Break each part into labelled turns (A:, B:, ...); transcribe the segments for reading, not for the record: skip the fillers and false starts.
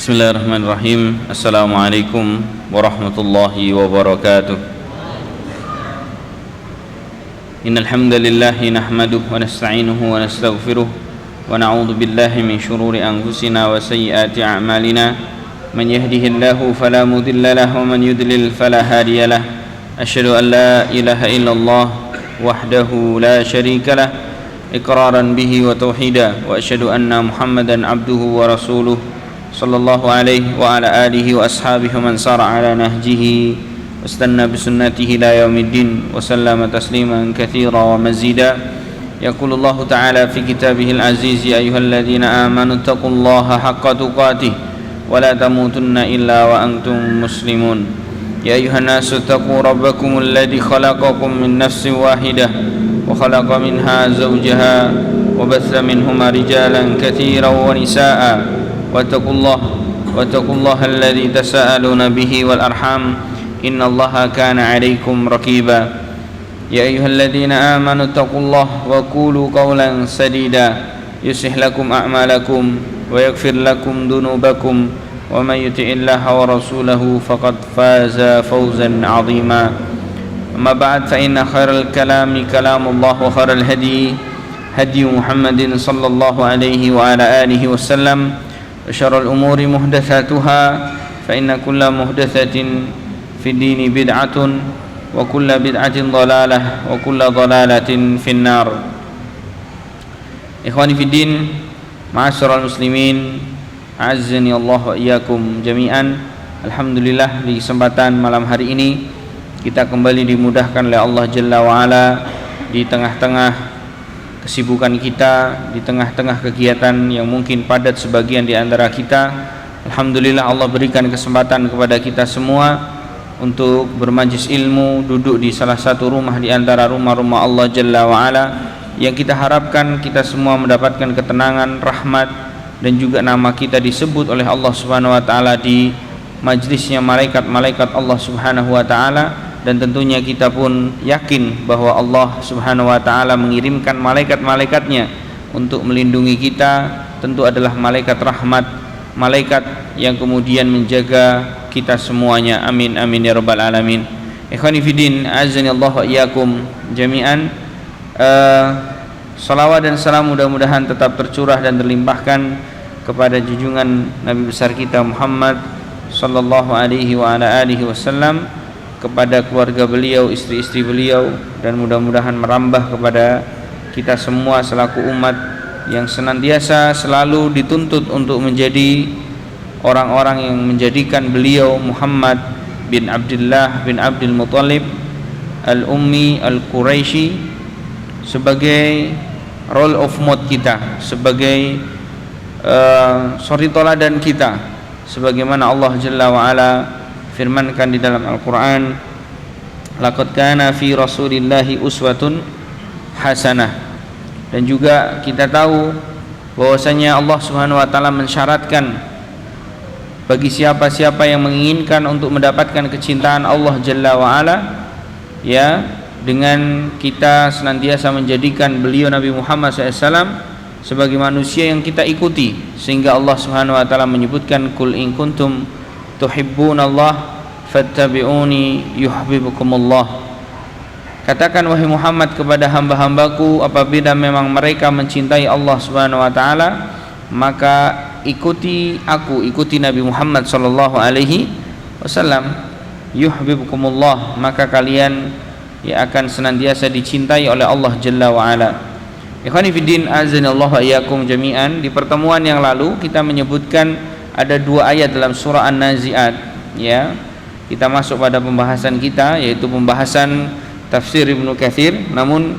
A: Bismillahirrahmanirrahim. Assalamualaikum warahmatullahi wabarakatuh. Innal hamdalillah nahmaduhu wa nasta'inuhu wa nastaghfiruh wa na'udzu billahi min shururi anfusina wa sayyiati a'malina. Man yahdihillahu fala mudilla lahu wa man yudlil fala hadiya lahu. Asyhadu an la ilaha illallah wahdahu la syarika lah iqraran bihi wa tauhida wa asyhadu anna Muhammadan abduhu wa rasuluh sallallahu alaihi wa ala alihi wa ashabihi man sara ala nahjihi wastanna bisunnatihi la yaumiddin wa sallama tasliman katsira wa mazida. Yaqulullahu ta'ala fi kitabihil aziz, ya ayyuhalladzina amanu taqullaha haqqa tuqatih wa la tamutunna illa wa antum muslimun. Ya ayyuhan nasu taqu rabbakumul ladzi khalaqakum min nafsin wahidah wa khalaqa minha zawjaha wa batha minhuma rijalan katsiran wa nisaa'a واتقوا الله الذي تساءلون به والأرحام إن الله كان عليكم رقيبا. يا أيها الذين آمنوا اتقوا الله وقولوا قولا سديدا يصلح لكم أعمالكم ويغفر لكم ذنوبكم ومن يطع الله ورسوله فقد فاز فوزا عظيما. أما بعد فإن خير الكلام كلام الله وخير الهدي هدي محمد صلى الله عليه وعلى آله وسلم. وشر الأمور محدثاتها فإن كل محدثة في الدين بدعة وكل بدعة ضلالة وكل ضلالة في النار. إخواني في الدين معاشر المسلمين أعزني الله وإياكم جميعا. Alhamdulillah, di kesempatan malam hari ini kita kembali dimudahkan oleh Allah Jalla wa'ala di tengah-tengah kesibukan kita, di tengah-tengah kegiatan yang mungkin padat sebagian di antara kita. Alhamdulillah, Allah berikan kesempatan kepada kita semua untuk bermajlis ilmu, duduk di salah satu rumah di antara rumah-rumah Allah Jalla wa'ala, yang kita harapkan kita semua mendapatkan ketenangan, rahmat, dan juga nama kita disebut oleh Allah Subhanahu wa ta'ala di majlisnya malaikat-malaikat Allah Subhanahu wa ta'ala. Dan tentunya kita pun yakin bahwa Allah Subhanahu wa ta'ala mengirimkan malaikat-malaikatnya untuk melindungi kita. Tentu adalah malaikat rahmat, malaikat yang kemudian menjaga kita semuanya. Amin amin ya rabbal alamin. Ikhwani fiddin, azanillahu wa iyyakum jami'an. Salawat dan salam mudah-mudahan tetap tercurah dan terlimpahkan kepada junjungan Nabi besar kita Muhammad sallallahu alaihi wa ala alihi wasallam, kepada keluarga beliau, istri-istri beliau, dan mudah-mudahan merambah kepada kita semua selaku umat yang senantiasa selalu dituntut untuk menjadi orang-orang yang menjadikan beliau Muhammad bin Abdullah bin Abdul Muttalib al-Ummi al-Quraisy sebagai role of model kita, sebagai suri toladan kita, sebagaimana Allah Jalla wa'ala firmankan di dalam Al-Quran, laqad kana fi rasulillahi uswatun hasanah. Dan juga kita tahu bahwasanya Allah Subhanahu wa ta'ala mensyaratkan bagi siapa-siapa yang menginginkan untuk mendapatkan kecintaan Allah Jalla wa'ala, ya, dengan kita senantiasa menjadikan beliau Nabi Muhammad SAW sebagai manusia yang kita ikuti, sehingga Allah Subhanahu wa ta'ala menyebutkan, kul in kuntum tuhibbunallah fattabi'uni yuhibbukumullah. Katakan wahai Muhammad kepada hamba-hambaku, apabila memang mereka mencintai Allah Subhanahu wa ta'ala, maka ikuti aku, ikuti Nabi Muhammad sallallahu alaihi wasallam. Yuhibbukumullah, maka kalian ya akan senantiasa dicintai oleh Allah Jalla wa ala. Ikhwani fiddin, azanillahu wa iyyakum jami'an. Di pertemuan yang lalu kita menyebutkan ada dua ayat dalam surah An-Nazi'at, ya. Kita masuk pada pembahasan kita, yaitu pembahasan tafsir Ibnu Katsir. Namun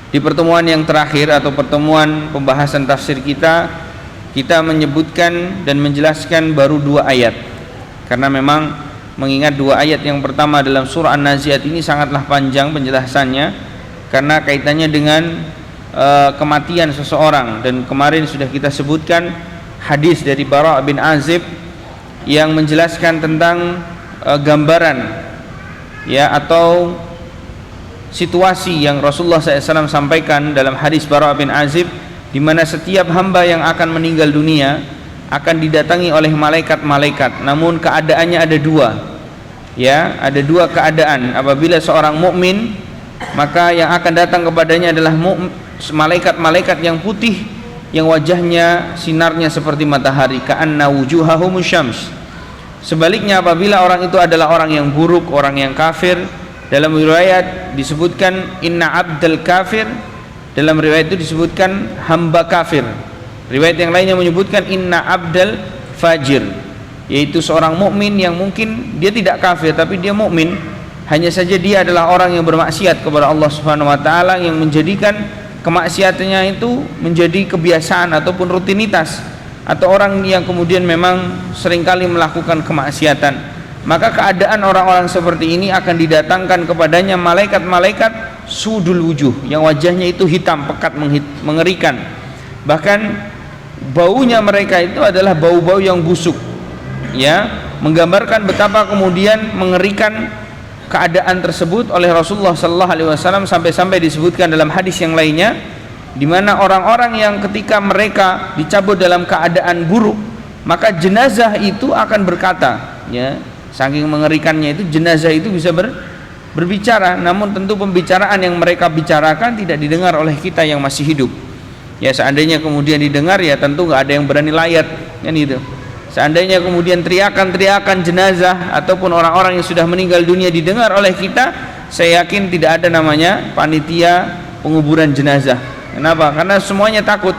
A: di pertemuan yang terakhir atau pertemuan pembahasan tafsir kita menyebutkan dan menjelaskan baru dua ayat, karena memang mengingat dua ayat yang pertama dalam surah An-Nazi'at ini sangatlah panjang penjelasannya, karena kaitannya dengan kematian seseorang. Dan kemarin sudah kita sebutkan hadis dari Bara' bin Azib yang menjelaskan tentang gambaran, ya, atau situasi yang Rasulullah SAW sampaikan dalam hadis Bara' bin Azib, di mana setiap hamba yang akan meninggal dunia akan didatangi oleh malaikat-malaikat, namun keadaannya ada dua. Ya, ada dua keadaan. Apabila seorang mukmin, maka yang akan datang kepadanya adalah malaikat-malaikat yang putih, yang wajahnya sinarnya seperti matahari, ka'anna wujuhahum syams. Sebaliknya apabila orang itu adalah orang yang buruk, orang yang kafir, dalam riwayat disebutkan inna abdal kafir, dalam riwayat itu disebutkan hamba kafir. Riwayat yang lainnya menyebutkan inna abdal fajir, yaitu seorang mukmin yang mungkin dia tidak kafir tapi dia mukmin, hanya saja dia adalah orang yang bermaksiat kepada Allah Subhanahu wa taala, yang menjadikan kemaksiatannya itu menjadi kebiasaan ataupun rutinitas, atau orang yang kemudian memang seringkali melakukan kemaksiatan. Maka keadaan orang-orang seperti ini akan didatangkan kepadanya malaikat-malaikat sudul wujuh, yang wajahnya itu hitam pekat mengerikan, bahkan baunya mereka itu adalah bau-bau yang busuk, ya, menggambarkan betapa kemudian mengerikan keadaan tersebut oleh Rasulullah sallallahu alaihi wasallam, sampai-sampai disebutkan dalam hadis yang lainnya, di mana orang-orang yang ketika mereka dicabut dalam keadaan buruk, maka jenazah itu akan berkata, ya, saking mengerikannya itu jenazah itu bisa berbicara, namun tentu pembicaraan yang mereka bicarakan tidak didengar oleh kita yang masih hidup. Ya, seandainya kemudian didengar, ya tentu nggak ada yang berani layat, kan itu. Seandainya kemudian teriakan-teriakan jenazah ataupun orang-orang yang sudah meninggal dunia didengar oleh kita, saya yakin tidak ada namanya panitia penguburan jenazah. Kenapa? Karena semuanya takut,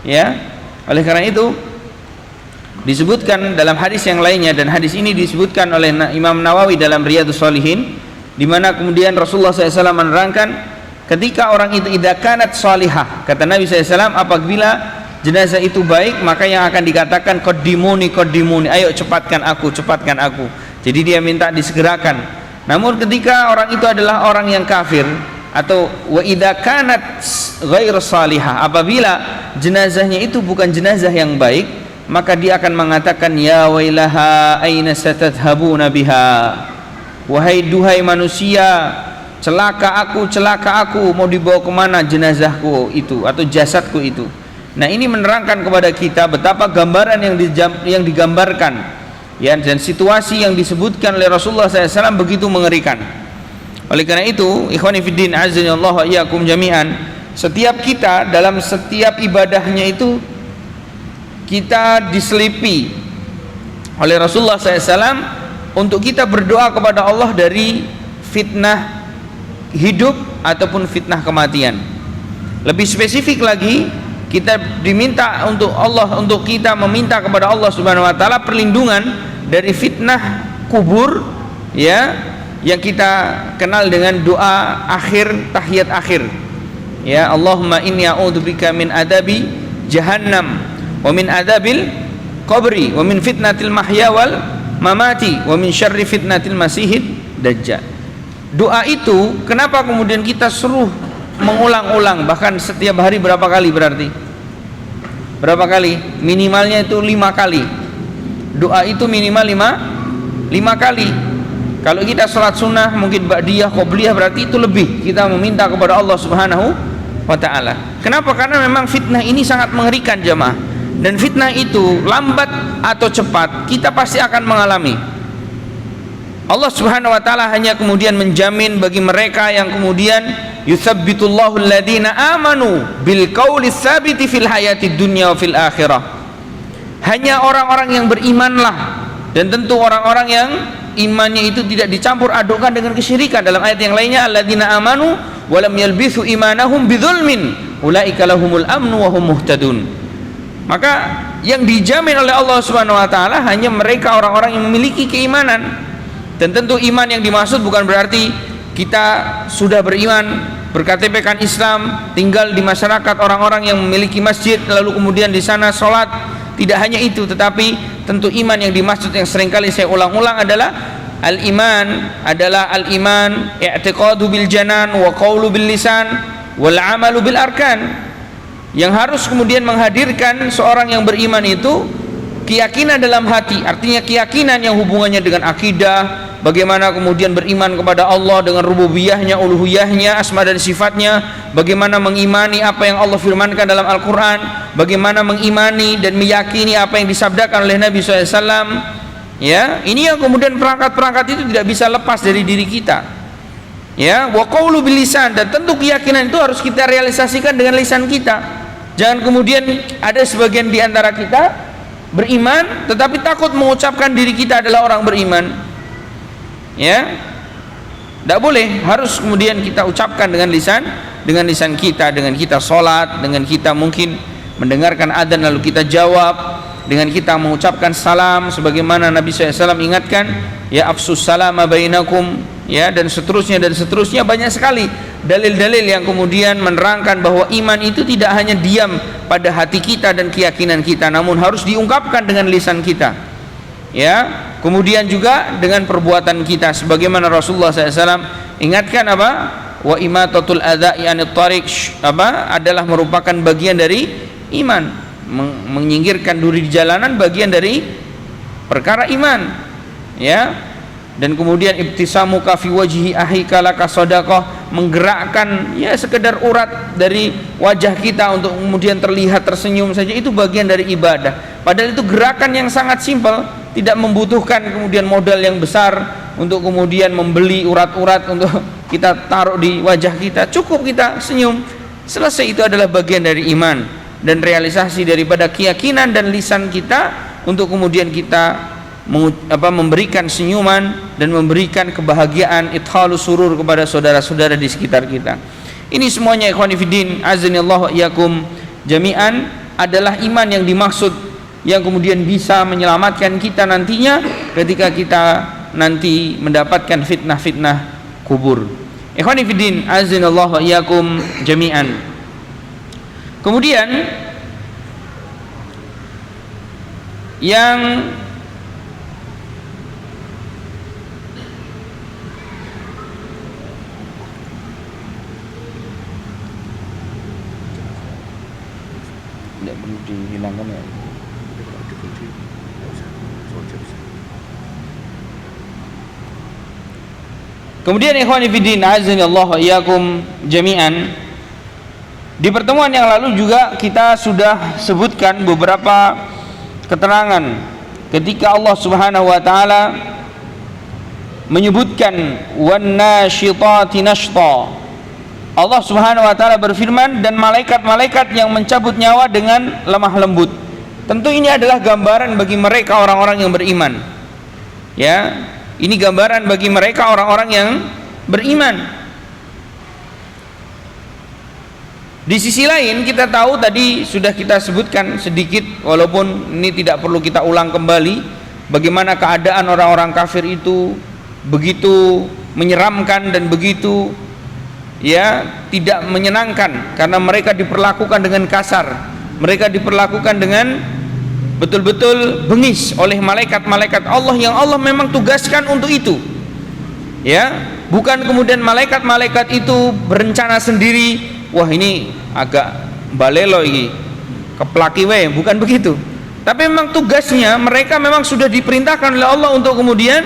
A: ya. Oleh karena itu disebutkan dalam hadis yang lainnya, dan hadis ini disebutkan oleh Imam Nawawi dalam Riyadhus Shalihin, di mana kemudian Rasulullah SAW menerangkan, ketika orang itu idza kanat salihah, kata Nabi SAW, apabila jenazah itu baik, maka yang akan dikatakan qaddimuni, ayo cepatkan aku. Jadi dia minta disegerakan. Namun ketika orang itu adalah orang yang kafir, atau wa idza kanat ghair salihah, apabila jenazahnya itu bukan jenazah yang baik, maka dia akan mengatakan ya wailaha aina satadhhabuna biha, wahai duhai manusia, celaka aku, mau dibawa kemana jenazahku itu atau jasadku itu. Nah, ini menerangkan kepada kita betapa gambaran yang digambarkan, ya, dan situasi yang disebutkan oleh Rasulullah SAW begitu mengerikan. Oleh karena itu, ikhwani fiddin azanillahu wa iyyakum jami'an, setiap kita dalam setiap ibadahnya itu kita diselipi oleh Rasulullah SAW untuk kita berdoa kepada Allah dari fitnah hidup ataupun fitnah kematian. Lebih spesifik lagi, kita diminta untuk kita meminta kepada Allah Subhanahu wa taala perlindungan dari fitnah kubur, ya, yang kita kenal dengan doa akhir tahiyat akhir, ya, Allahumma inni a'udzubika min adabi jahannam wa min adabil qabri wa min fitnatil mahya wal mamati wa min syarri fitnatil masihid dajjal. Doa itu kenapa kemudian kita suruh mengulang-ulang, bahkan setiap hari berapa kali? Berarti berapa kali? Minimalnya itu 5 kali. Doa itu minimal 5 kali. Kalau kita sholat sunnah mungkin ba'diyah, qobliyah, berarti itu lebih, kita meminta kepada Allah Subhanahu wa ta'ala. Kenapa? Karena memang fitnah ini sangat mengerikan jamaah, dan fitnah itu lambat atau cepat kita pasti akan mengalami. Allah Subhanahu wa taala hanya kemudian menjamin bagi mereka yang kemudian yutsabbitullahu alladhina amanu bil qauli tsabiti fil hayatid dunya wa fil akhirah. Hanya orang-orang yang berimanlah, dan tentu orang-orang yang imannya itu tidak dicampur adukkan dengan kesyirikan. Dalam ayat yang lainnya, alladzina amanu wa lam yalbithu imanahum bidzulmin ulaika lahumul amnu wa hum muhtadun. Maka yang dijamin oleh Allah Subhanahu wa taala hanya mereka orang-orang yang memiliki keimanan. Dan tentu iman yang dimaksud bukan berarti kita sudah beriman, berKTP-kan Islam, tinggal di masyarakat orang-orang yang memiliki masjid lalu kemudian di sana sholat. Tidak hanya itu, tetapi tentu iman yang dimaksud yang seringkali saya ulang-ulang adalah al-iman i'tiqadu bil janan wa qawlu bil lisan wal amalu bil arkan. Yang harus kemudian menghadirkan seorang yang beriman itu keyakinan dalam hati, artinya keyakinan yang hubungannya dengan akidah, bagaimana kemudian beriman kepada Allah dengan rububiyahnya, uluhiyahnya, asma dan sifatnya, bagaimana mengimani apa yang Allah firmankan dalam Al-Quran, bagaimana mengimani dan meyakini apa yang disabdakan oleh Nabi SAW. Ya, ini yang kemudian perangkat-perangkat itu tidak bisa lepas dari diri kita. Ya, wa qaulu bil lisan, dan tentu keyakinan itu harus kita realisasikan dengan lisan kita. Jangan kemudian ada sebagian di antara kita beriman tetapi takut mengucapkan diri kita adalah orang beriman. Ya, tidak boleh, harus kemudian kita ucapkan dengan lisan kita, dengan kita sholat, dengan kita mungkin mendengarkan adzan lalu kita jawab, dengan kita mengucapkan salam sebagaimana Nabi SAW ingatkan, ya afsus salama bainakum, ya, dan seterusnya banyak sekali dalil-dalil yang kemudian menerangkan bahwa iman itu tidak hanya diam pada hati kita dan keyakinan kita, namun harus diungkapkan dengan lisan kita. Ya, kemudian juga dengan perbuatan kita, sebagaimana Rasulullah SAW ingatkan apa? Wa imatatul adza'i anit tariq, adalah merupakan bagian dari iman. Menyingkirkan duri di jalanan bagian dari perkara iman. Ya. Dan kemudian ibtisamuka fi wajhi ahika laka shadaqah, menggerakkan ya sekedar urat dari wajah kita untuk kemudian terlihat tersenyum saja, itu bagian dari ibadah. Padahal itu gerakan yang sangat simpel, tidak membutuhkan kemudian modal yang besar untuk kemudian membeli urat-urat untuk kita taruh di wajah kita, cukup kita senyum, selesai. Itu adalah bagian dari iman dan realisasi daripada keyakinan dan lisan kita untuk kemudian kita memberikan senyuman dan memberikan kebahagiaan, idhalus surur kepada saudara-saudara di sekitar kita. Ini semuanya ikhwani fiddin azanillahu iyyakum jami'an adalah iman yang dimaksud, yang kemudian bisa menyelamatkan kita nantinya ketika kita nanti mendapatkan fitnah-fitnah kubur. Ikhwani fiddin azanillahu iyyakum jami'an. Kemudian yang tidak perlu dihilangkan ya. Kemudian ikhwani fiddin azanillahu iyyakum jami'an, di pertemuan yang lalu juga kita sudah sebutkan beberapa keterangan ketika Allah Subhanahu wa taala menyebutkan wan nasyitati nashta. Allah Subhanahu wa taala berfirman, dan malaikat-malaikat yang mencabut nyawa dengan lemah lembut. Tentu ini adalah gambaran bagi mereka orang-orang yang beriman. Ya, ini gambaran bagi mereka orang-orang yang beriman. Di sisi lain kita tahu tadi sudah kita sebutkan sedikit, walaupun ini tidak perlu kita ulang kembali, bagaimana keadaan orang-orang kafir itu begitu menyeramkan dan begitu ya tidak menyenangkan, karena mereka diperlakukan dengan kasar, mereka diperlakukan dengan betul-betul bengis oleh malaikat-malaikat Allah yang Allah memang tugaskan untuk itu. Ya, bukan kemudian malaikat-malaikat itu berencana sendiri, wah ini agak balelo ini, keplaki we, bukan begitu. Tapi memang tugasnya mereka memang sudah diperintahkan oleh Allah untuk kemudian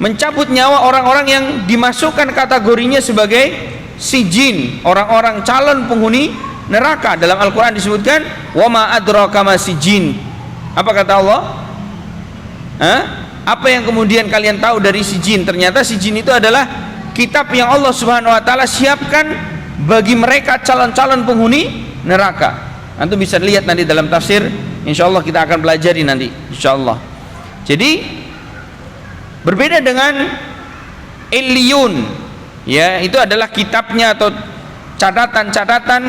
A: mencabut nyawa orang-orang yang dimasukkan kategorinya sebagai sijin, orang-orang calon penghuni neraka. Dalam Al-Quran disebutkan wa ma adraka ma sijin. Apa kata Allah? Apa yang kemudian kalian tahu dari sijin? Ternyata sijin itu adalah kitab yang Allah Subhanahu wa taala siapkan bagi mereka calon-calon penghuni neraka. Antum bisa lihat nanti dalam tafsir, insyaallah kita akan pelajari nanti insyaallah. Jadi berbeda dengan Illiyun, ya, itu adalah kitabnya atau catatan-catatan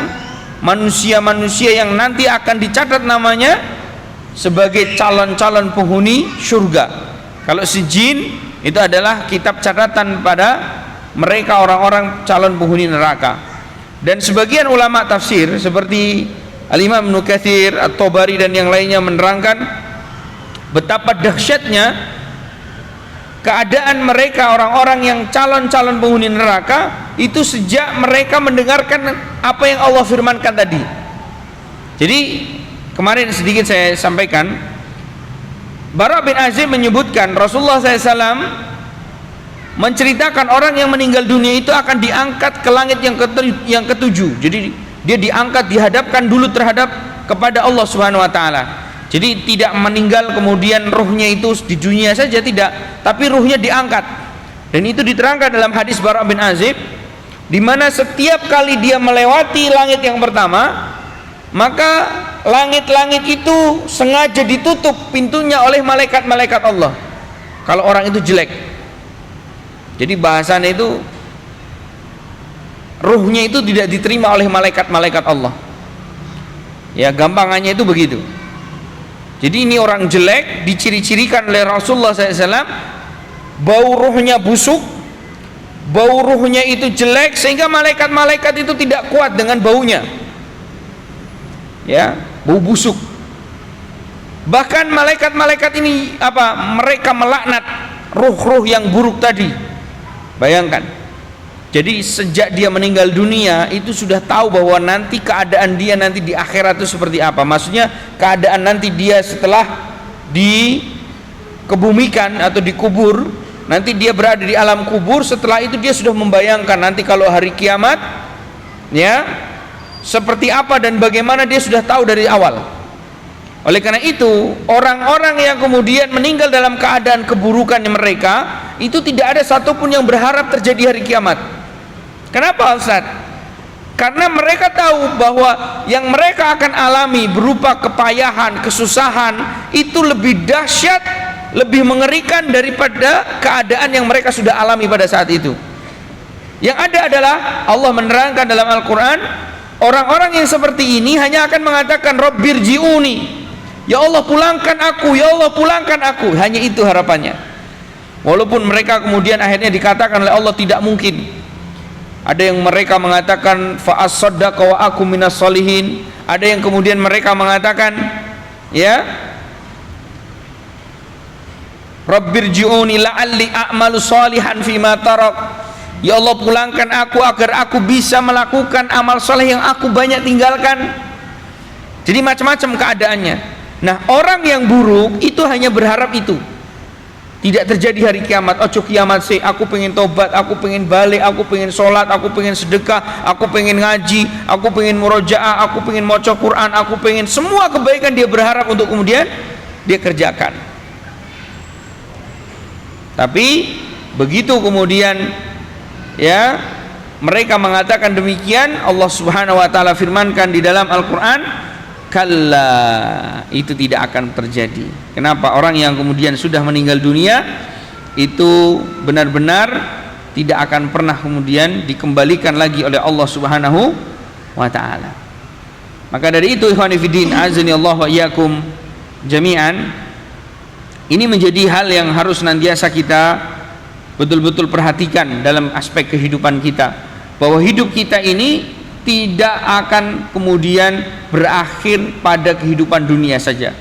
A: manusia-manusia yang nanti akan dicatat namanya sebagai calon-calon penghuni surga. Kalau sijin itu adalah kitab catatan pada mereka orang-orang calon penghuni neraka. Dan sebagian ulama tafsir seperti Al-Imam Ibnu Katsir, At-Tabari dan yang lainnya menerangkan betapa dahsyatnya keadaan mereka orang-orang yang calon-calon penghuni neraka itu sejak mereka mendengarkan apa yang Allah firmankan tadi. Jadi kemarin sedikit saya sampaikan, Bara bin Azib menyebutkan Rasulullah SAW menceritakan orang yang meninggal dunia itu akan diangkat ke langit yang ketujuh. Jadi dia diangkat, dihadapkan dulu terhadap kepada Allah Subhanahu wa taala. Jadi tidak meninggal kemudian ruhnya itu di dunia saja, tidak, tapi ruhnya diangkat. Dan itu diterangkan dalam hadis Bara' bin Azib, di mana setiap kali dia melewati langit yang pertama, maka langit-langit itu sengaja ditutup pintunya oleh malaikat-malaikat Allah kalau orang itu jelek. Jadi bahasanya itu ruhnya itu tidak diterima oleh malaikat-malaikat Allah. Ya, gampangannya itu begitu. Jadi ini orang jelek diciri-cirikan oleh Rasulullah SAW, bau ruhnya busuk, bau ruhnya itu jelek sehingga malaikat-malaikat itu tidak kuat dengan baunya. Ya, bau busuk. Bahkan malaikat-malaikat ini mereka melaknat ruh-ruh yang buruk tadi. Bayangkan. Jadi sejak dia meninggal dunia itu sudah tahu bahwa nanti keadaan dia nanti di akhirat itu seperti apa. Maksudnya keadaan nanti dia setelah dikebumikan atau dikubur, nanti dia berada di alam kubur. Setelah itu dia sudah membayangkan nanti kalau hari kiamat, ya, seperti apa dan bagaimana dia sudah tahu dari awal. Oleh karena itu orang-orang yang kemudian meninggal dalam keadaan keburukannya mereka itu tidak ada satupun yang berharap terjadi hari kiamat. Kenapa, Ustaz? Karena mereka tahu bahwa yang mereka akan alami berupa kepayahan, kesusahan itu lebih dahsyat, lebih mengerikan daripada keadaan yang mereka sudah alami pada saat itu. Yang ada adalah Allah menerangkan dalam Al-Quran, orang-orang yang seperti ini hanya akan mengatakan Rabbirji'uni, ya Allah pulangkan aku, ya Allah pulangkan aku. Hanya itu harapannya. Walaupun mereka kemudian akhirnya dikatakan oleh Allah tidak mungkin. Ada yang mereka mengatakan fa as-saddaqa wa aku minas solihin. Ada yang kemudian mereka mengatakan, ya, Rabbirji'uni la'alli a'malu salihan fima tarak. Ya Allah pulangkan aku agar aku bisa melakukan amal soleh yang aku banyak tinggalkan. Jadi macam-macam keadaannya. Nah, orang yang buruk itu hanya berharap itu tidak terjadi hari kiamat. Ojo kiamat sih, aku pengen tobat, aku pengen balik, aku pengen sholat, aku pengen sedekah, aku pengen ngaji, aku pengen murojaah, aku pengen maca Quran, aku pengen semua kebaikan dia berharap untuk kemudian dia kerjakan. Tapi begitu kemudian, ya, mereka mengatakan demikian, Allah Subhanahu wa taala firmankan di dalam Al-Qur'an, kalla, itu tidak akan terjadi. Kenapa? Orang yang kemudian sudah meninggal dunia itu benar-benar tidak akan pernah kemudian dikembalikan lagi oleh Allah Subhanahu wa taala. Maka dari itu ikhwani fiddin, azani Allah wa iyyakum jami'an, ini menjadi hal yang harus nantiasa kita betul-betul perhatikan dalam aspek kehidupan kita, bahwa hidup kita ini tidak akan kemudian berakhir pada kehidupan dunia saja.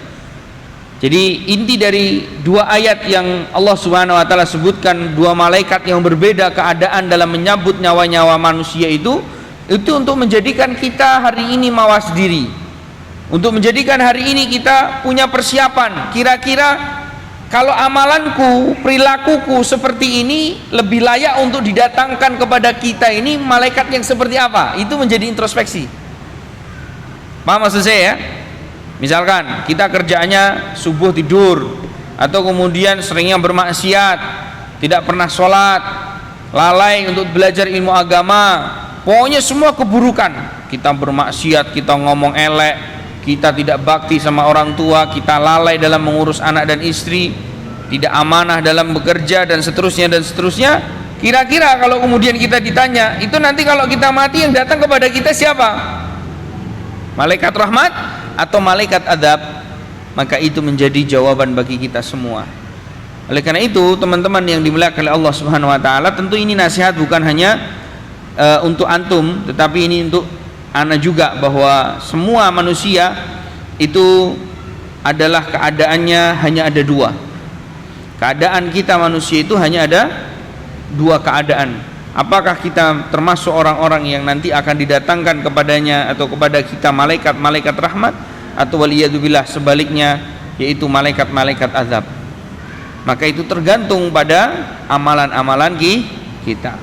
A: Jadi inti dari dua ayat yang Allah Subhanahu wa taala sebutkan, dua malaikat yang berbeda keadaan dalam menyambut nyawa-nyawa manusia itu untuk menjadikan kita hari ini mawas diri, untuk menjadikan hari ini kita punya persiapan. Kira-kira kalau amalanku, perilakuku seperti ini lebih layak untuk didatangkan kepada kita ini malaikat yang seperti apa? Itu menjadi introspeksi. Paham maksud saya ya? Misalkan kita kerjaannya subuh tidur, atau kemudian seringnya bermaksiat, tidak pernah sholat, lalai untuk belajar ilmu agama, pokoknya semua keburukan. Kita bermaksiat, kita ngomong elek, kita tidak bakti sama orang tua, kita lalai dalam mengurus anak dan istri, tidak amanah dalam bekerja, dan seterusnya dan seterusnya. Kira-kira kalau kemudian kita ditanya, itu nanti kalau kita mati yang datang kepada kita siapa? Malaikat rahmat atau malaikat adab? Maka itu menjadi jawaban bagi kita semua. Oleh karena itu teman-teman yang dimuliakan oleh Allah Subhanahu wa taala, tentu ini nasihat bukan hanya untuk antum, tetapi ini untuk ana juga, bahwa semua manusia itu adalah keadaannya hanya ada dua. Keadaan kita manusia itu hanya ada dua keadaan. Apakah kita termasuk orang-orang yang nanti akan didatangkan kepadanya atau kepada kita malaikat-malaikat rahmat, atau waliyadzubillah sebaliknya, yaitu malaikat-malaikat azab. maka itu tergantung pada amalan-amalan kita.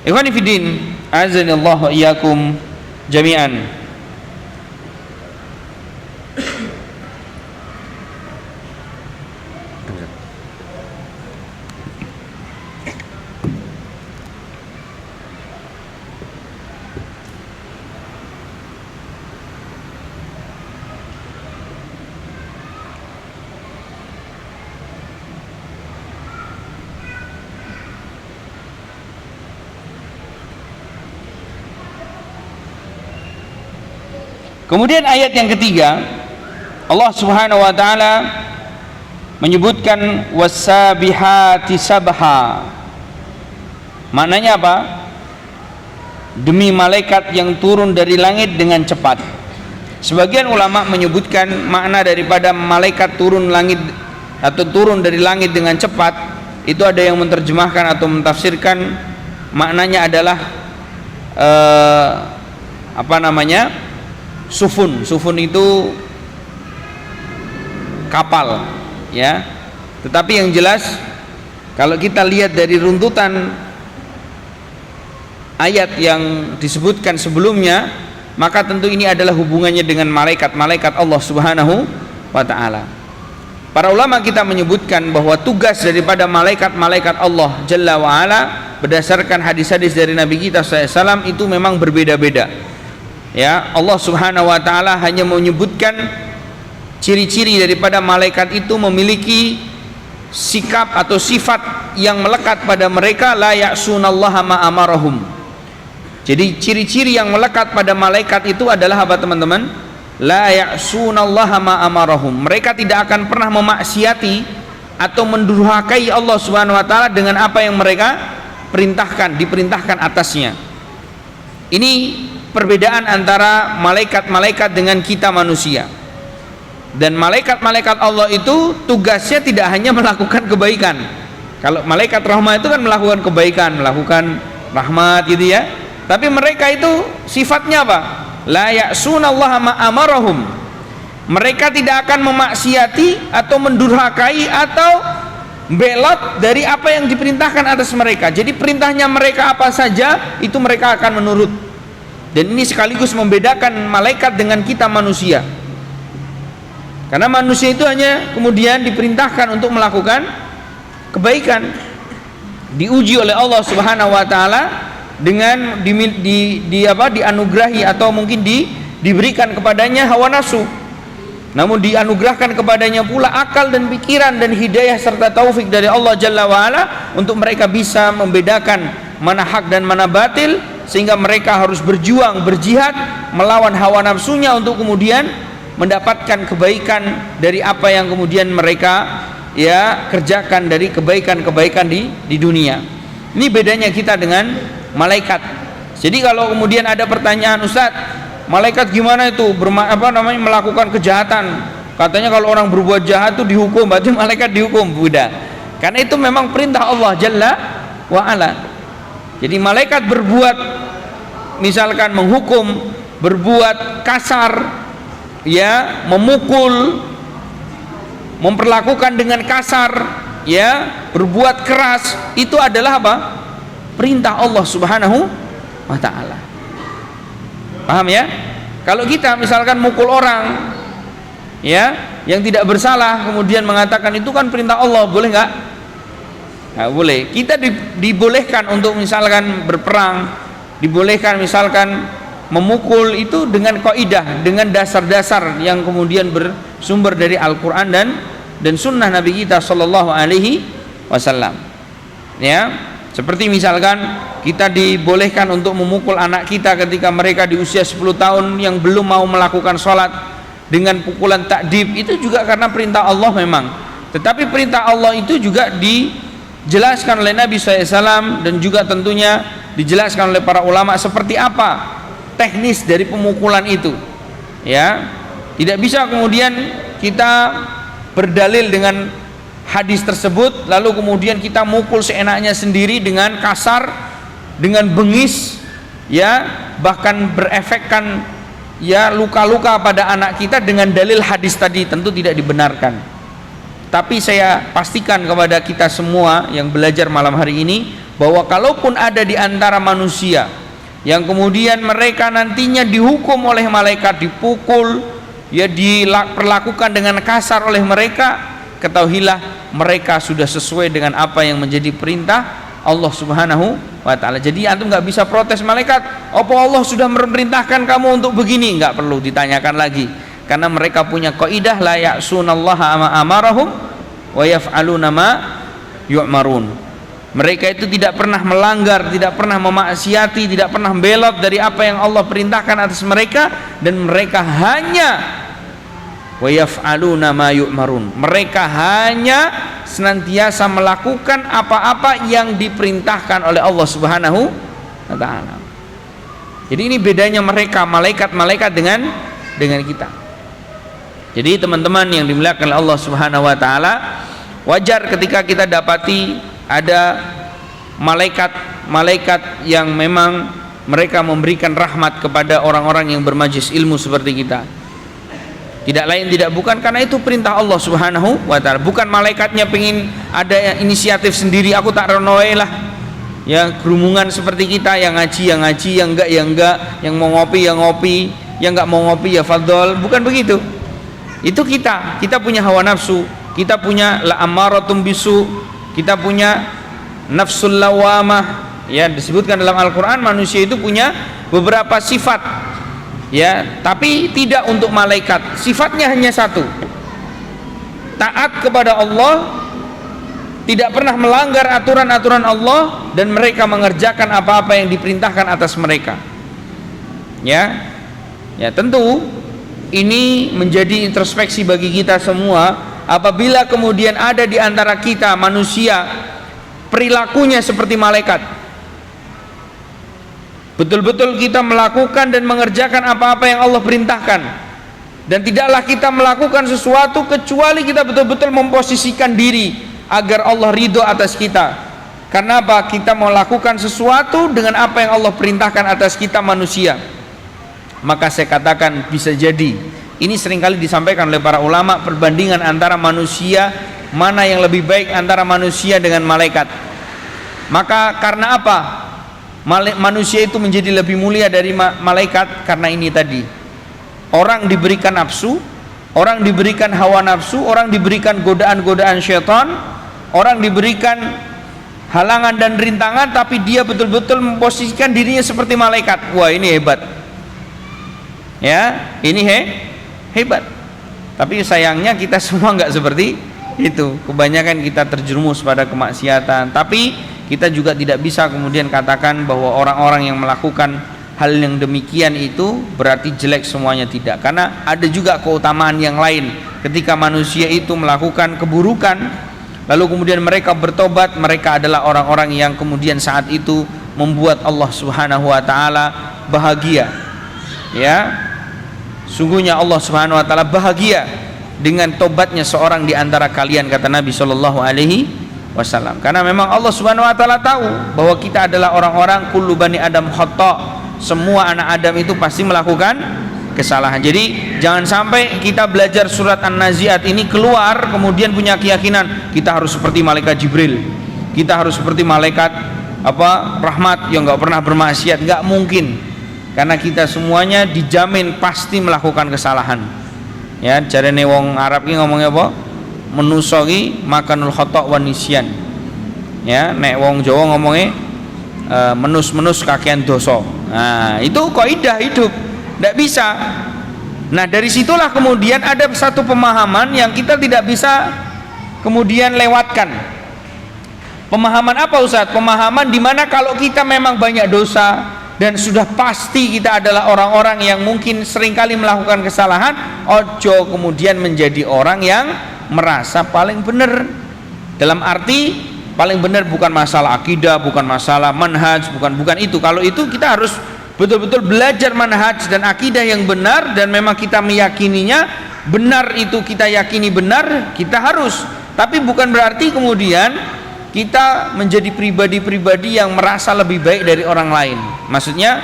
A: Ikhwani fiddin, azanillahu iyyakum jami'an. Kemudian ayat yang ketiga, Allah Subhanahu wa taala menyebutkan wasabihati sabha. Maknanya apa? Demi malaikat yang turun dari langit dengan cepat. Sebagian ulama menyebutkan makna daripada malaikat turun langit atau turun dari langit dengan cepat, itu ada yang menerjemahkan atau mentafsirkan maknanya adalah sufun. Sufun itu kapal, ya. Tetapi yang jelas kalau kita lihat dari runtutan ayat yang disebutkan sebelumnya, maka tentu ini adalah hubungannya dengan malaikat Allah Subhanahu wa taala. Para ulama kita menyebutkan bahwa tugas daripada malaikat Allah Jalla wa ala berdasarkan hadis-hadis dari Nabi kita SAW itu memang berbeda-beda. Ya, Allah Subhanahu wa taala hanya menyebutkan ciri-ciri daripada malaikat itu memiliki sikap atau sifat yang melekat pada mereka, la ya'sunallaha ma amarahum. Jadi ciri-ciri yang melekat pada malaikat itu adalah apa teman-teman? La ya'sunallaha ma amarahum. Mereka tidak akan pernah memaksiati atau mendurhakai Allah Subhanahu wa taala dengan apa yang mereka diperintahkan atasnya. Ini perbedaan antara malaikat-malaikat dengan kita manusia. Dan malaikat-malaikat Allah itu tugasnya tidak hanya melakukan kebaikan. Kalau malaikat rahmat itu kan melakukan kebaikan, melakukan rahmat gitu ya. Tapi mereka itu sifatnya apa? La ya'sunallaha ma amarahum. Mereka tidak akan memaksiati atau mendurhakai atau belot dari apa yang diperintahkan atas mereka. Jadi perintahnya mereka apa saja itu mereka akan menurut. Dan ini sekaligus membedakan malaikat dengan kita manusia. Karena manusia itu hanya kemudian diperintahkan untuk melakukan kebaikan, diuji oleh Allah Subhanahu wa taala dengan dianugerahi atau mungkin diberikan kepadanya hawa nafsu. Namun dianugerahkan kepadanya pula akal dan pikiran dan hidayah serta taufik dari Allah Jalla wa ala untuk mereka bisa membedakan mana hak dan mana batil, sehingga mereka harus berjuang, berjihad melawan hawa nafsunya untuk kemudian mendapatkan kebaikan dari apa yang kemudian mereka kerjakan dari kebaikan-kebaikan di dunia. Ini bedanya kita dengan malaikat. Jadi kalau kemudian ada pertanyaan, Ustaz, malaikat gimana itu melakukan kejahatan? Katanya kalau orang berbuat jahat itu dihukum, berarti malaikat dihukum. Buddha. Karena itu memang perintah Allah Jalla wa ala. Jadi malaikat berbuat misalkan menghukum, berbuat kasar, ya, memukul, memperlakukan dengan kasar, ya, berbuat keras, itu adalah apa? Perintah Allah Subhanahu wa taala. Paham ya? Kalau kita misalkan mukul orang, ya, yang tidak bersalah, kemudian mengatakan itu kan perintah Allah, boleh nggak? Nggak boleh. Kita dibolehkan untuk misalkan berperang, dibolehkan misalkan memukul itu dengan kaidah, dengan dasar-dasar yang kemudian bersumber dari Al-Quran dan Sunnah Nabi kita Sallallahu Alaihi Wasallam. Ya, seperti misalkan kita dibolehkan untuk memukul anak kita ketika mereka di usia 10 tahun yang belum mau melakukan sholat dengan pukulan takdib, itu juga karena perintah Allah memang. Tetapi perintah Allah itu juga dijelaskan oleh Nabi SAW dan juga tentunya dijelaskan oleh para ulama seperti apa teknis dari pemukulan itu. Ya, tidak bisa kemudian kita berdalil dengan hadis tersebut lalu kemudian kita mukul seenaknya sendiri dengan kasar, dengan bengis, ya, bahkan berefekkan ya luka-luka pada anak kita dengan dalil hadis tadi, tentu tidak dibenarkan. Tapi saya pastikan kepada kita semua yang belajar malam hari ini bahwa kalaupun ada di antara manusia yang kemudian mereka nantinya dihukum oleh malaikat, dipukul, ya diperlakukan dengan kasar oleh mereka, ketahuilah mereka sudah sesuai dengan apa yang menjadi perintah Allah Subhanahu wa ta'ala. Jadi antum nggak bisa protes malaikat, apa Allah sudah memerintahkan kamu untuk begini, nggak perlu ditanyakan lagi, karena mereka punya kaidah la ya'sunallaha ma amarahum wa yaf'aluna ma yu'marun. Mereka itu tidak pernah melanggar, tidak pernah memaksiati, tidak pernah belot dari apa yang Allah perintahkan atas mereka, dan mereka hanya wa yaf'aluna ma yu'marun. Mereka hanya senantiasa melakukan apa-apa yang diperintahkan oleh Allah Subhanahu wa ta'ala. Jadi ini bedanya mereka, malaikat-malaikat dengan kita. Jadi teman-teman yang dimuliakan oleh Allah Subhanahu wa ta'ala, wajar ketika kita dapati ada malaikat yang memang mereka memberikan rahmat kepada orang-orang yang bermajlis ilmu seperti kita. Tidak lain tidak bukan karena itu perintah Allah Subhanahu wa ta'ala. Bukan malaikatnya pengen ada inisiatif sendiri, aku tak renoe lah ya, gerumungan seperti kita, yang ngaji, yang enggak, yang mau ngopi, yang ngopi, yang enggak mau ngopi ya fadhol. Bukan begitu. Itu kita punya hawa nafsu, kita punya la amaratum bisu, kita punya nafsul lawamah, ya disebutkan dalam Al-Quran manusia itu punya beberapa sifat, ya, tapi tidak untuk malaikat. Sifatnya hanya satu, taat kepada Allah, tidak pernah melanggar aturan-aturan Allah, dan mereka mengerjakan apa-apa yang diperintahkan atas mereka. Ya tentu ini menjadi introspeksi bagi kita semua. Apabila kemudian ada di antara kita manusia perilakunya seperti malaikat, betul-betul kita melakukan dan mengerjakan apa-apa yang Allah perintahkan, dan tidaklah kita melakukan sesuatu kecuali kita betul-betul memposisikan diri agar Allah ridho atas kita. Karena apa? Kita melakukan sesuatu dengan apa yang Allah perintahkan atas kita manusia. Maka saya katakan bisa jadi ini seringkali disampaikan oleh para ulama, perbandingan antara manusia, mana yang lebih baik antara manusia dengan malaikat. Maka karena apa manusia itu menjadi lebih mulia dari malaikat? Karena ini tadi, orang diberikan nafsu, orang diberikan hawa nafsu, orang diberikan godaan-godaan syaitan, orang diberikan halangan dan rintangan, tapi dia betul-betul memposisikan dirinya seperti malaikat. Wah, ini hebat ya, ini hebat. Tapi sayangnya kita semua nggak seperti itu. Kebanyakan kita terjerumus pada kemaksiatan. Tapi kita juga tidak bisa kemudian katakan bahwa orang-orang yang melakukan hal yang demikian itu berarti jelek semuanya, tidak. Karena ada juga keutamaan yang lain. Ketika manusia itu melakukan keburukan, lalu kemudian mereka bertobat, mereka adalah orang-orang yang kemudian saat itu membuat Allah Subhanahu wa ta'ala bahagia. Ya, sungguhnya Allah Subhanahu wa ta'ala bahagia dengan tobatnya seorang di antara kalian, kata Nabi Shallallahu alaihi wasallam. Karena memang Allah Subhanahu wa ta'ala tahu bahwa kita adalah orang-orang kullu bani Adam khata', semua anak Adam itu pasti melakukan kesalahan. Jadi jangan sampai kita belajar surat An-Nazi'at ini keluar kemudian punya keyakinan kita harus seperti malaikat Jibril, kita harus seperti malaikat rahmat yang nggak pernah bermaksiat. Nggak mungkin, karena kita semuanya dijamin pasti melakukan kesalahan. Ya, jarene wong Arab ki ngomongnya apa? Menusa ki makanul khata' wa nisyan. Ya, nek wong Jawa ngomongnya menus-menus kakean dosa. Nah, itu kaidah hidup. Tidak bisa. Nah, dari situlah kemudian ada satu pemahaman yang kita tidak bisa kemudian lewatkan. Pemahaman apa, Ustaz? Pemahaman dimana kalau kita memang banyak dosa dan sudah pasti kita adalah orang-orang yang mungkin seringkali melakukan kesalahan, ojo kemudian menjadi orang yang merasa paling benar. Dalam arti paling benar bukan masalah akidah, bukan masalah manhaj, bukan itu. Kalau itu kita harus betul-betul belajar manhaj dan akidah yang benar, dan memang kita meyakininya benar, itu kita yakini benar, kita harus. Tapi bukan berarti kemudian kita menjadi pribadi-pribadi yang merasa lebih baik dari orang lain. Maksudnya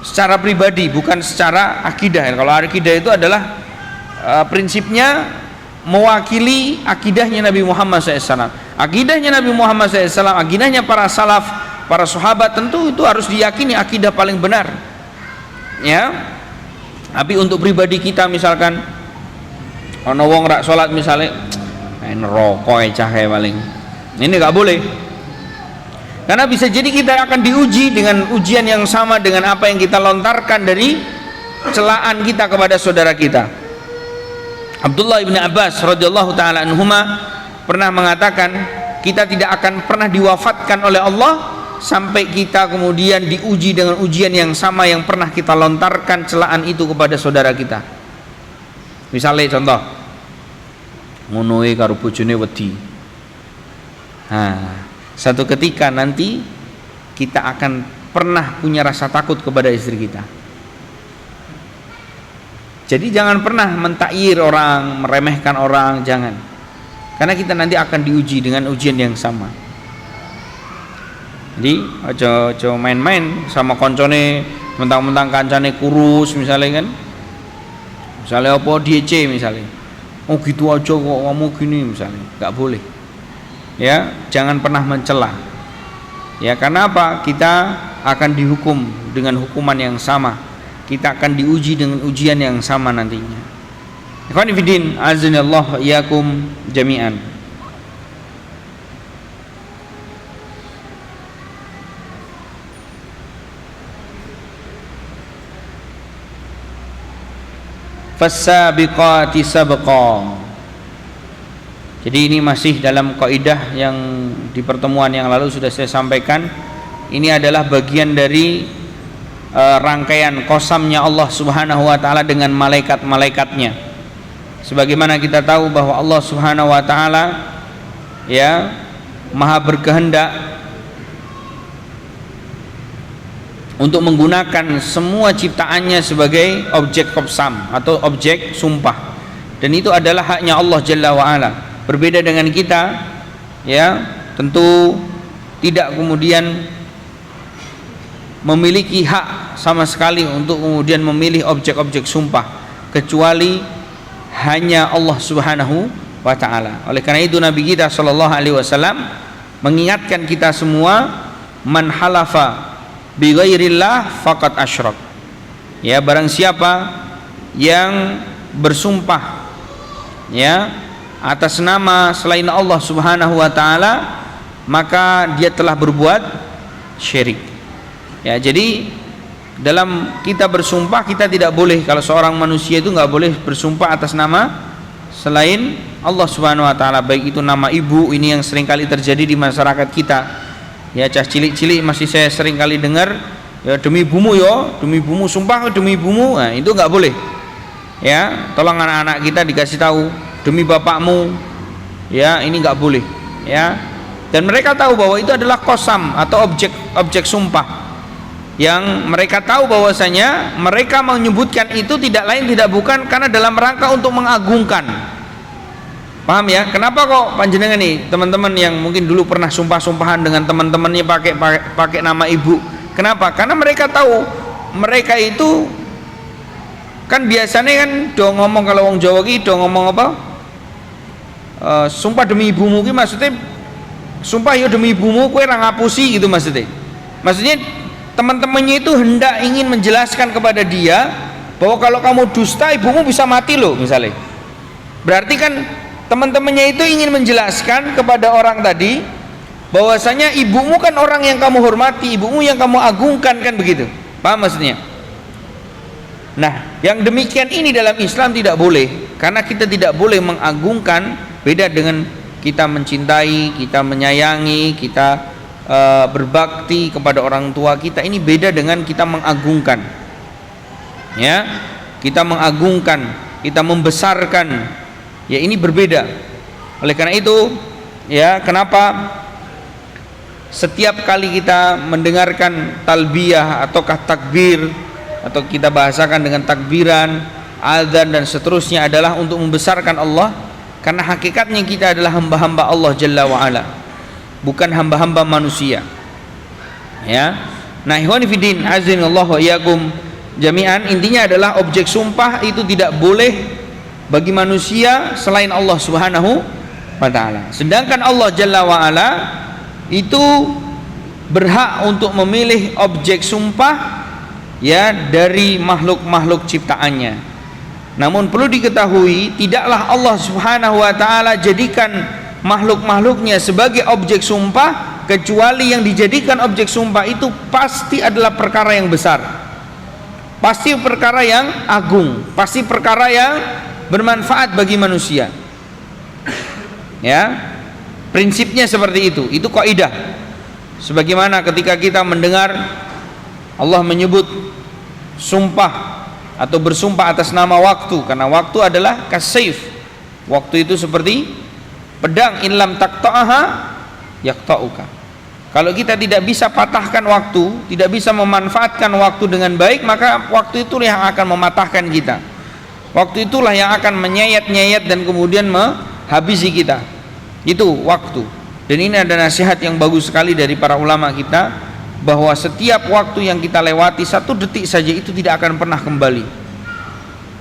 A: secara pribadi, bukan secara akidah. Kalau akidah itu adalah prinsipnya mewakili akidahnya Nabi Muhammad SAW. Akidahnya Nabi Muhammad SAW, akidahnya para salaf, para sahabat, tentu itu harus diyakini akidah paling benar, ya. Tapi untuk pribadi kita, misalkan ono wong rak salat misalnya rokok cahaya paling, ini nggak boleh, karena bisa jadi kita akan diuji dengan ujian yang sama dengan apa yang kita lontarkan dari celaan kita kepada saudara kita. Abdullah bin Abbas radhiyallahu taala anhuma pernah mengatakan, kita tidak akan pernah diwafatkan oleh Allah sampai kita kemudian diuji dengan ujian yang sama yang pernah kita lontarkan celaan itu kepada saudara kita. Misalnya contoh, ngono e karo bojone wedi. Satu ketika nanti kita akan pernah punya rasa takut kepada istri kita. Jadi jangan pernah mentakyir orang, meremehkan orang, jangan. Karena kita nanti akan diuji dengan ujian yang sama. Jadi ojo main-main sama koncone, mentang-mentang kancane kurus misalnya kan. Misalnya apa DC misalnya. Oh gitu aja kok kamu gini misalnya. Enggak boleh. Ya, jangan pernah mencela. Ya, karena apa? Kita akan dihukum dengan hukuman yang sama. Kita akan diuji dengan ujian yang sama nantinya. Ikhwani fiddin, azanillahu iyyakum jami'an. Fassabiqati sabqa. Jadi ini masih dalam kaidah yang di pertemuan yang lalu sudah saya sampaikan. Ini adalah bagian dari rangkaian qasamnya Allah Subhanahu wa taala dengan malaikat-malaikatnya. Sebagaimana kita tahu bahwa Allah Subhanahu wa taala ya maha berkehendak untuk menggunakan semua ciptaannya sebagai objek qasam atau objek sumpah, dan itu adalah haknya Allah Jalla wa ala. Berbeda dengan kita, ya, tentu tidak kemudian memiliki hak sama sekali untuk kemudian memilih objek-objek sumpah kecuali hanya Allah Subhanahu wa taala. Oleh karena itu Nabi kita sallallahu alaihi wasallam mengingatkan kita semua, man halafa bi ghairillah faqad asyrak. Ya, barang siapa yang bersumpah ya atas nama selain Allah Subhanahu wa taala, maka dia telah berbuat syirik. Ya, jadi dalam kita bersumpah, kita tidak boleh, kalau seorang manusia itu nggak boleh bersumpah atas nama selain Allah Subhanahu wa taala, baik itu nama ibu. Ini yang sering kali terjadi di masyarakat kita. Ya, cah cilik-cilik masih saya sering kali dengar, ya demi ibumu yo, demi ibumu, sumpah demi ibumu. Nah, itu nggak boleh. Ya, tolong anak-anak kita dikasih tahu, demi bapakmu. Ya, ini nggak boleh. Ya, dan mereka tahu bahwa itu adalah qasam atau objek sumpah, yang mereka tahu bahwasanya mereka menyebutkan itu tidak lain tidak bukan karena dalam rangka untuk mengagungkan. Paham ya? Kenapa kok panjenengan nih teman-teman yang mungkin dulu pernah sumpah-sumpahan dengan teman-temannya pakai nama ibu? Kenapa? Karena mereka tahu mereka itu kan biasanya kan do ngomong, kalau wong Jawa ki do ngomong apa? Sumpah demi ibumu ki maksudnya sumpah yo demi ibumu kowe ra ngapusi gitu maksudnya. Maksudnya teman-temannya itu hendak ingin menjelaskan kepada dia bahwa kalau kamu dusta ibumu bisa mati loh misalnya. Berarti kan teman-temannya itu ingin menjelaskan kepada orang tadi bahwasanya ibumu kan orang yang kamu hormati, ibumu yang kamu agungkan, kan begitu. Paham maksudnya? Nah, yang demikian ini dalam Islam tidak boleh, karena kita tidak boleh mengagungkan. Beda dengan kita mencintai, kita menyayangi, kita berbakti kepada orang tua kita, ini beda dengan kita mengagungkan. Ya, kita mengagungkan, kita membesarkan, ya ini berbeda. Oleh karena itu, ya kenapa setiap kali kita mendengarkan talbiyah ataukah takbir, atau kita bahasakan dengan takbiran, azan dan seterusnya, adalah untuk membesarkan Allah, karena hakikatnya kita adalah hamba-hamba Allah Jalla wa ala, bukan hamba-hamba manusia. Ya. Nah, ikhwan fillah, azinallahu wa iyyakum jami'an, intinya adalah objek sumpah itu tidak boleh bagi manusia selain Allah Subhanahu wa taala. Sedangkan Allah Jalla wa ala itu berhak untuk memilih objek sumpah ya dari makhluk-makhluk ciptaannya. Namun perlu diketahui, tidaklah Allah Subhanahu wa taala jadikan makhluk-makhluknya sebagai objek sumpah, kecuali yang dijadikan objek sumpah itu pasti adalah perkara yang besar, pasti perkara yang agung, pasti perkara yang bermanfaat bagi manusia. Ya, prinsipnya seperti itu kaidah. Sebagaimana ketika kita mendengar Allah menyebut sumpah atau bersumpah atas nama waktu, karena waktu adalah kasayf. Waktu itu seperti pedang, in lam taqta'aha yaqta'uka. Kalau kita tidak bisa patahkan waktu, tidak bisa memanfaatkan waktu dengan baik, maka waktu itulah yang akan mematahkan kita. Waktu itulah yang akan menyayat-nyayat dan kemudian menghabisi kita. Itu waktu. Dan ini ada nasihat yang bagus sekali dari para ulama kita, bahwa setiap waktu yang kita lewati, 1 detik saja itu tidak akan pernah kembali.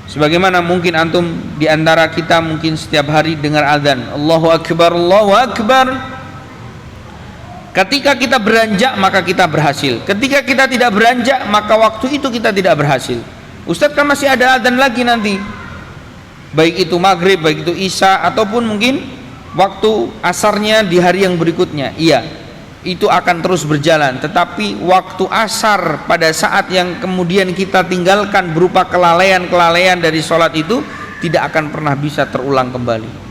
A: Sebagaimana mungkin antum di antara kita mungkin setiap hari dengar azan, Allahu Akbar, Allahu Akbar. Ketika kita beranjak maka kita berhasil. Ketika kita tidak beranjak maka waktu itu kita tidak berhasil. Ustadz, kan masih ada azan lagi nanti, baik itu maghrib, baik itu isya, ataupun mungkin waktu asarnya di hari yang berikutnya. Iya, itu akan terus berjalan. Tetapi waktu asar pada saat yang kemudian kita tinggalkan berupa kelalaian-kelalaian dari sholat itu tidak akan pernah bisa terulang kembali.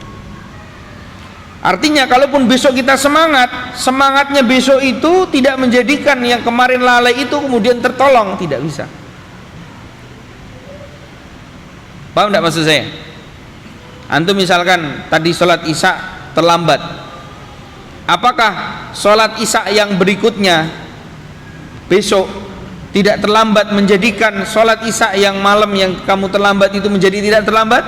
A: Artinya kalaupun besok kita semangatnya besok itu tidak menjadikan yang kemarin lalai itu kemudian tertolong, tidak bisa. Paham tidak maksud saya? Antum misalkan tadi sholat isya terlambat, apakah sholat isya yang berikutnya besok tidak terlambat menjadikan sholat isya yang malam yang kamu terlambat itu menjadi tidak terlambat?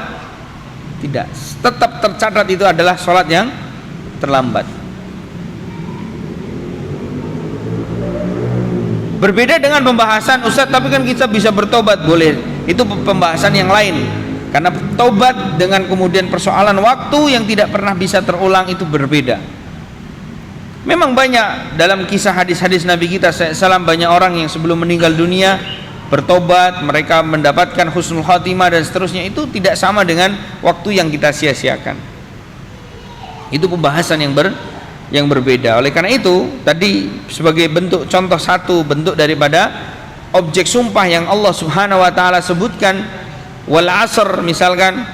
A: Tidak, tetap tercatat itu adalah sholat yang terlambat. Berbeda dengan pembahasan Ustadz, tapi kan kita bisa bertobat, boleh, itu pembahasan yang lain. Karena tobat dengan kemudian persoalan waktu yang tidak pernah bisa terulang itu berbeda. Memang banyak dalam kisah hadis-hadis Nabi kita SAW, banyak orang yang sebelum meninggal dunia bertobat, mereka mendapatkan husnul khatimah dan seterusnya. Itu tidak sama dengan waktu yang kita sia-siakan. Itu pembahasan yang berbeda. Oleh karena itu tadi sebagai bentuk contoh, satu bentuk daripada objek sumpah yang Allah Subhanahu wa taala sebutkan, wal asr, misalkan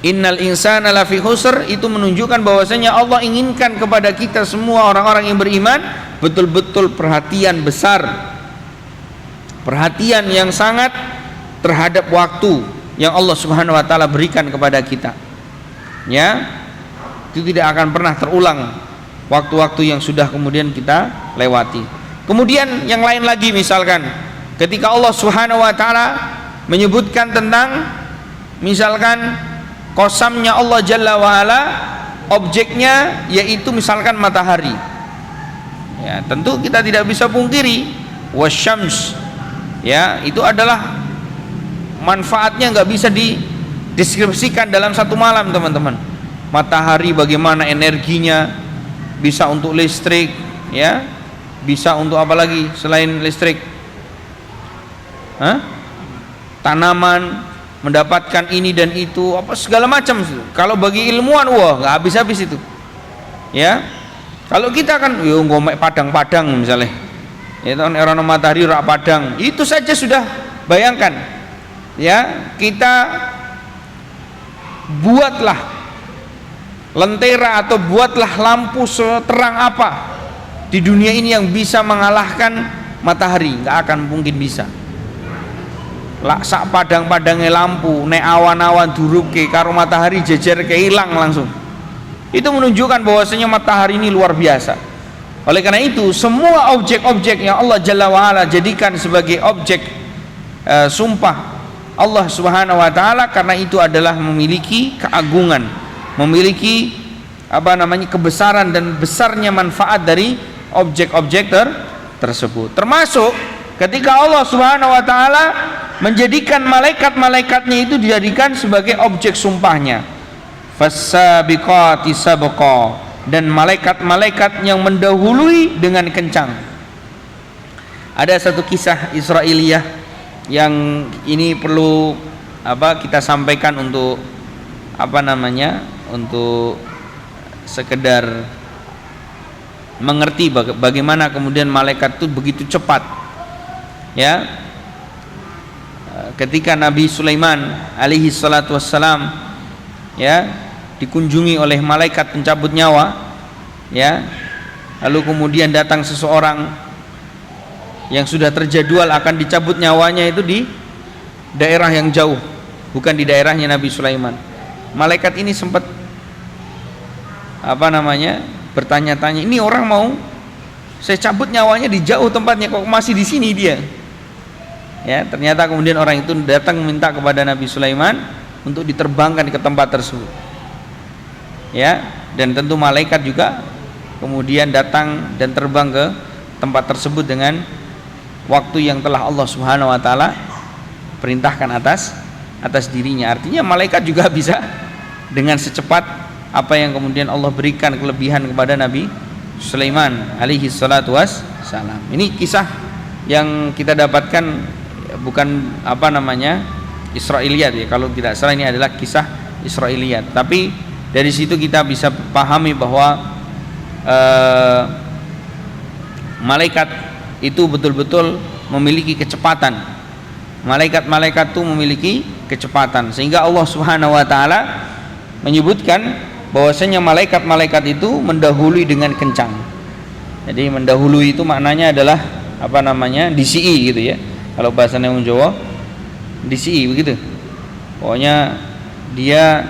A: innal insana lafi khusr, itu menunjukkan bahwasanya Allah inginkan kepada kita semua orang-orang yang beriman betul-betul perhatian besar, perhatian yang sangat terhadap waktu yang Allah Subhanahu wa taala berikan kepada kita. Ya, itu tidak akan pernah terulang waktu-waktu yang sudah kemudian kita lewati. Kemudian yang lain lagi, misalkan ketika Allah Subhanahu wa taala menyebutkan tentang misalkan qasamnya Allah Jalla wa ala, objeknya yaitu misalkan matahari. Ya, tentu kita tidak bisa pungkiri wasyams, ya, itu adalah manfaatnya nggak bisa dideskripsikan dalam satu malam, teman-teman. Matahari bagaimana energinya, bisa untuk listrik, ya, bisa untuk apa lagi selain listrik? Tanaman mendapatkan ini dan itu, apa segala macam. Kalau bagi ilmuwan, wah nggak habis-habis itu. Ya, kalau kita kan, yo ngomek padang-padang misalnya, ya kan, orang matahari rak padang, itu saja sudah, bayangkan. Ya, kita buatlah lentera atau buatlah lampu seterang apa di dunia ini yang bisa mengalahkan matahari, nggak akan mungkin bisa. Sak padang-padangnya lampu, nek awan-awan duruke karo matahari jejer ke hilang langsung. Itu menunjukkan bahwasanya matahari ini luar biasa. Oleh karena itu semua objek-objek yang Allah Jalla wa ala jadikan sebagai objek sumpah Allah Subhanahu wa taala, karena itu adalah memiliki keagungan, memiliki kebesaran dan besarnya manfaat dari objek-objek tersebut. Termasuk ketika Allah Subhanahu wa taala menjadikan malaikat-malaikatnya itu dijadikan sebagai objek sumpahnya. Fassabiqati sabqa, dan malaikat-malaikat yang mendahului dengan kencang. Ada satu kisah Israiliyah yang ini perlu kita sampaikan untuk untuk sekedar mengerti bagaimana kemudian malaikat itu begitu cepat. Ya, ketika Nabi Sulaiman alaihi salatu wassalam dikunjungi oleh malaikat pencabut nyawa, lalu kemudian datang seseorang yang sudah terjadwal akan dicabut nyawanya itu di daerah yang jauh, bukan di daerahnya Nabi Sulaiman. Malaikat ini sempat bertanya-tanya, ini orang mau saya cabut nyawanya di jauh tempatnya, kok masih di sini dia? Ya, ternyata kemudian orang itu datang meminta kepada Nabi Sulaiman untuk diterbangkan ke tempat tersebut. Ya, dan tentu malaikat juga kemudian datang dan terbang ke tempat tersebut dengan waktu yang telah Allah Subhanahu wa taala perintahkan atas dirinya. Artinya malaikat juga bisa dengan secepat apa yang kemudian Allah berikan kelebihan kepada Nabi Sulaiman alaihi salatu wassalam. Ini kisah yang kita dapatkan, bukan Israiliyat ya. Kalau tidak salah ini adalah kisah Israiliyat. Tapi dari situ kita bisa pahami bahwa malaikat itu betul-betul memiliki kecepatan. Malaikat-malaikat itu memiliki kecepatan, sehingga Allah Subhanahu wa taala menyebutkan bahwasanya malaikat-malaikat itu mendahului dengan kencang. Jadi mendahului itu maknanya adalah DCI gitu ya. Kalau bahasanya orang Jawa, DCI begitu. Pokoknya dia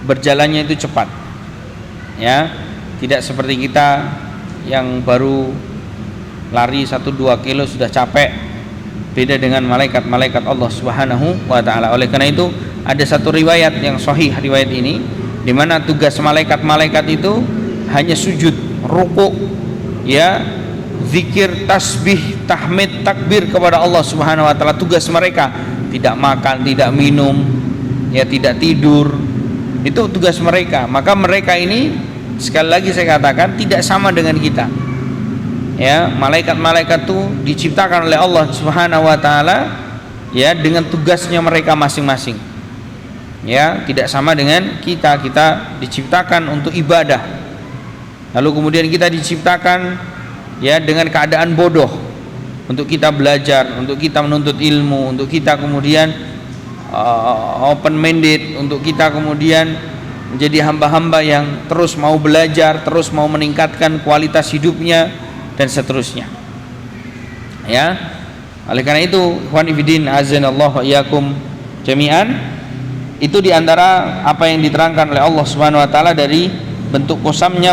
A: berjalannya itu cepat. Ya, tidak seperti kita yang baru lari 1-2 kilo sudah capek. Beda dengan malaikat-malaikat Allah Subhanahu wa taala. Oleh karena itu ada satu riwayat yang sahih, riwayat ini, di mana tugas malaikat-malaikat itu hanya sujud, rukuk, zikir, tasbih, tahmid, takbir kepada Allah Subhanahu wa taala. Tugas mereka tidak makan, tidak minum, tidak tidur. Itu tugas mereka. Maka mereka ini, sekali lagi saya katakan, tidak sama dengan kita. Ya, malaikat-malaikat itu diciptakan oleh Allah Subhanahu wa taala dengan tugasnya mereka masing-masing. Ya, tidak sama dengan kita. Kita diciptakan untuk ibadah. Lalu kemudian kita diciptakan dengan keadaan bodoh, untuk kita belajar, untuk kita menuntut ilmu, untuk kita kemudian open minded, untuk kita kemudian menjadi hamba-hamba yang terus mau belajar, terus mau meningkatkan kualitas hidupnya dan seterusnya. Ya, oleh karena itu, ikhwan fillah azanallahu wa iyyakum jami'an, itu diantara apa yang diterangkan oleh Allah Subhanahu wa taala dari bentuk qasamnya